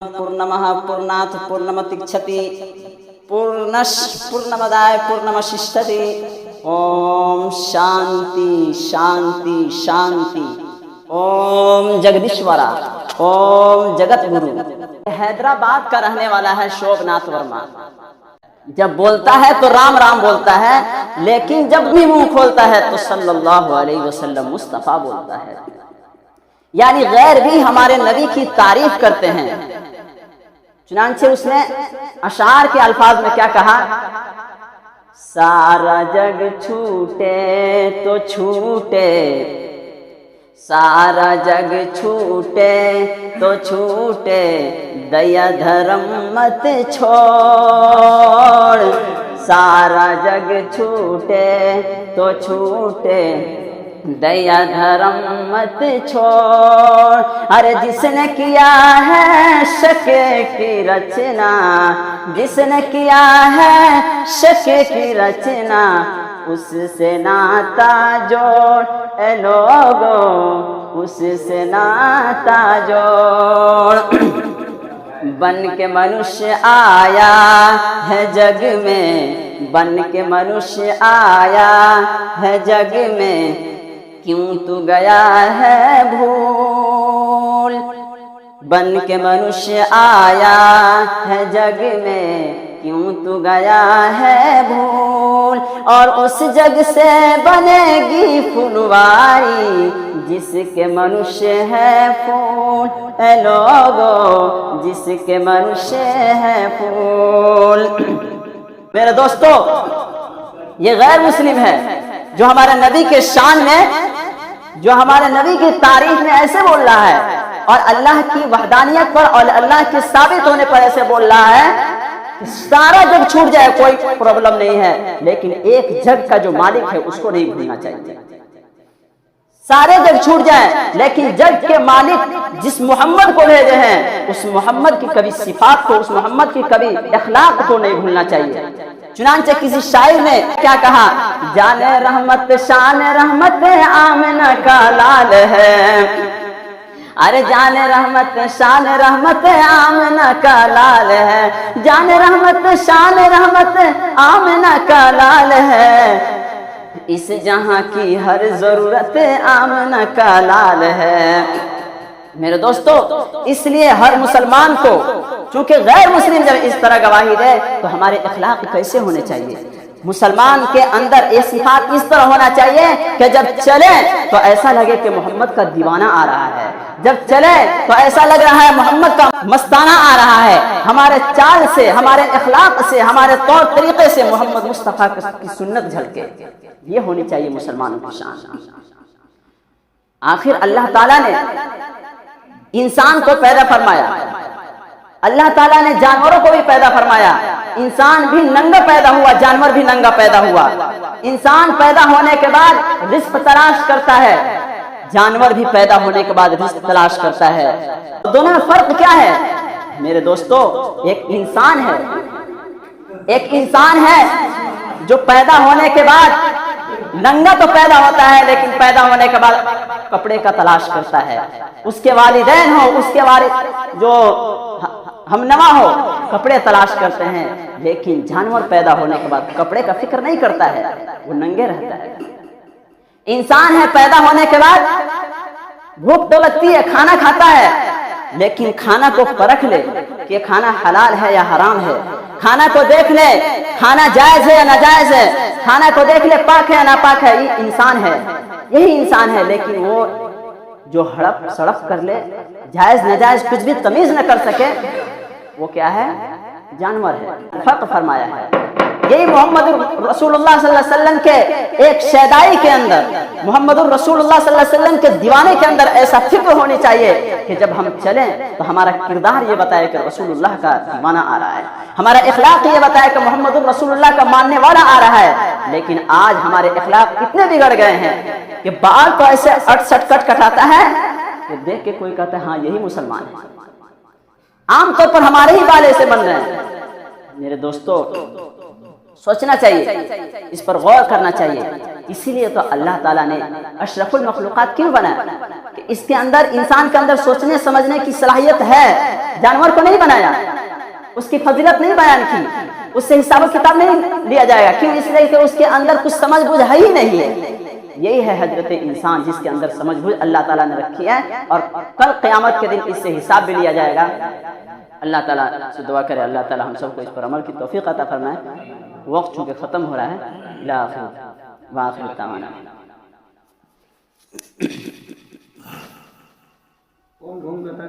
पूर्णमः पूर्णात् पूर्णमतिच्छति पूर्णमदाय पूर्णमशिष्यति। ओम शांति शांति शांति। ओम जगदीश्वरा, ओम जगत गुरु। हैदराबाद का रहने वाला है शोभनाथ वर्मा। जब बोलता है तो राम राम बोलता है, लेकिन जब भी मुंह खोलता है तो सल्लल्लाहु अलैहि वसल्लम मुस्तफा बोलता है। यानी गैर भी हमारे नबी की तारीफ करते हैं। चुनांचे उसने अशार के अल्फाज में क्या कहा? सारा जग छूटे तो छूटे, सारा जग छूटे तो छूटे, दया धर्म मत छोड़। सारा जग छूटे तो छूटे, दया धर्म मत छोड़। अरे जिसने किया है शके की रचना, जिसने किया है शके की रचना, उससे नाता जोड़ ए लोगो, उससे नाता जोड़। बन के मनुष्य आया है जग में, बन के मनुष्य आया है जग में, क्यों तू गया है भूल। बन के मनुष्य आया है जग में, क्यों तू गया है भूल। और उस जग से बनेगी फुलवारी, जिसके मनुष्य है फूल। ए लोगो, जिसके मनुष्य है फूल। मेरे दोस्तों, ये गैर मुस्लिम है जो हमारे नबी के शान में, जो हमारे नबी की तारीफ में ऐसे बोल रहा है, और अल्लाह की वहदानियत पर और अल्लाह के साबित होने पर ऐसे बोल रहा है कि सारा जग छूट जाए कोई प्रॉब्लम नहीं है, लेकिन एक जग का जो मालिक है उसको नहीं भूलना चाहिए। सारे जग छूट जाए, लेकिन जग के मालिक जिस मोहम्मद को भेजे हैं, उस मोहम्मद की कभी सिफात को, उस मोहम्मद की कभी अखलाक को नहीं भूलना चाहिए। चुनांचे किसी शायर ने क्या कहा? जाने रहमत शान रहमत आमना का लाल है। अरे जाने रहमत शान रहमत आमना का लाल है, जाने रहमत शान रहमत आमना का लाल है। इस जहां की हर जरूरत आमना का लाल है। मेरे दोस्तों, इसलिए हर मुसलमान को, चूंकि गैर मुस्लिम जब इस तरह गवाही दे तो हमारे अखलाक कैसे होने चाहिए? मुसलमान के अंदर ये सिफात इस तरह होना चाहिए कि जब चले तो ऐसा लगे कि मोहम्मद का दीवाना आ रहा है, जब चले तो ऐसा लग रहा है मोहम्मद का मस्ताना आ रहा है। हमारे चाल से, हमारे अखलाक से, हमारे तौर तरीके से मोहम्मद मुस्तफा की सुन्नत झलके। ये होनी चाहिए मुसलमानों की शान। आखिर अल्लाह ताला ने इंसान को पैदा फरमाया, अल्लाह ताला ने जानवरों को भी पैदा फरमाया। इंसान भी नंगा पैदा हुआ, जानवर भी नंगा पैदा हुआ। इंसान पैदा होने के बाद रिस्क तलाश करता है, जानवर भी पैदा होने के बाद रिस्क तलाश करता है। दोनों में फर्क क्या है? मेरे दोस्तों, एक इंसान है, एक इंसान है जो पैदा होने के बाद नंगा तो पैदा होता है, लेकिन पैदा होने के बाद कपड़े का तलाश करता है। उसके वालिदैन हो, उसके वालिद जो हमनवा हो, कपड़े तलाश करते हैं। लेकिन जानवर पैदा होने के बाद कपड़े का फिक्र नहीं करता है, वो नंगे रहता है। इंसान है, पैदा होने के बाद भूख तो लगती है, खाना खाता है, लेकिन खाना को परख ले कि खाना हलाल है या हराम है। खाना को देख ले, खाना जायज है या नाजायज है। खाना को देख ले, पाक है या नापाक है। ये इंसान है, यही इंसान है। लेकिन वो जो हड़प सड़प कर ले, जायज नाजायज कुछ भी तमीज न कर सके, वो क्या है? जानवर है। फर्क फरमाया है। यही मोहम्मद रसूलुल्लाह सल्लल्लाहु अलैहि वसल्लम के एक शैदाई के अंदर, मोहम्मद रसूलुल्लाह सल्लल्लाहु अलैहि वसल्लम के दीवाने के अंदर ऐसा फिक्र होनी चाहिए कि जब हम चलें तो हमारा किरदार ये बताए कि रसूलुल्लाह का दीवाना आ रहा है, हमारा इखलाक ये बताए कि मोहम्मद रसूलुल्लाह का मानने वाला आ रहा है। लेकिन आज हमारे इखलाक इतने बिगड़ गए हैं कि बाल तो ऐसे अटसट कट कटाता है कि देख के कोई कहता है हाँ यही मुसलमान है। आमतौर पर हमारे ही बाल ऐसे बन रहे हैं। मेरे दोस्तों, सोचना चाहिए, इस पर गौर करना चाहिए। اسی لیے تو اللہ تعالیٰ نے اشرف المخلوقات کیوں بنایا کہ اس کے اندر انسان کے اندر سوچنے سمجھنے کی صلاحیت ہے. جانور کو نہیں بنایا, اس کی فضیلت نہیں بیان کی, اس سے حساب و کتاب نہیں لیا جائے گا. کیوں؟ اس لیے کہ اس کے اندر کچھ سمجھ بوجھ ہے ہی نہیں ہے. یہی ہے حضرت انسان جس کے اندر سمجھ بوجھ اللہ تعالیٰ نے رکھی ہے, اور کل قیامت کے دن اس سے حساب بھی لیا جائے گا. اللہ تعالیٰ سے دعا کرے اللہ تعالیٰ ہم سب کو اس پر عمل کی توفیق عطا فرمائے. وقت چونکہ ختم ہو رہا ہے. الی آخر وآخر دعوانا. کون گھوم گیا تھا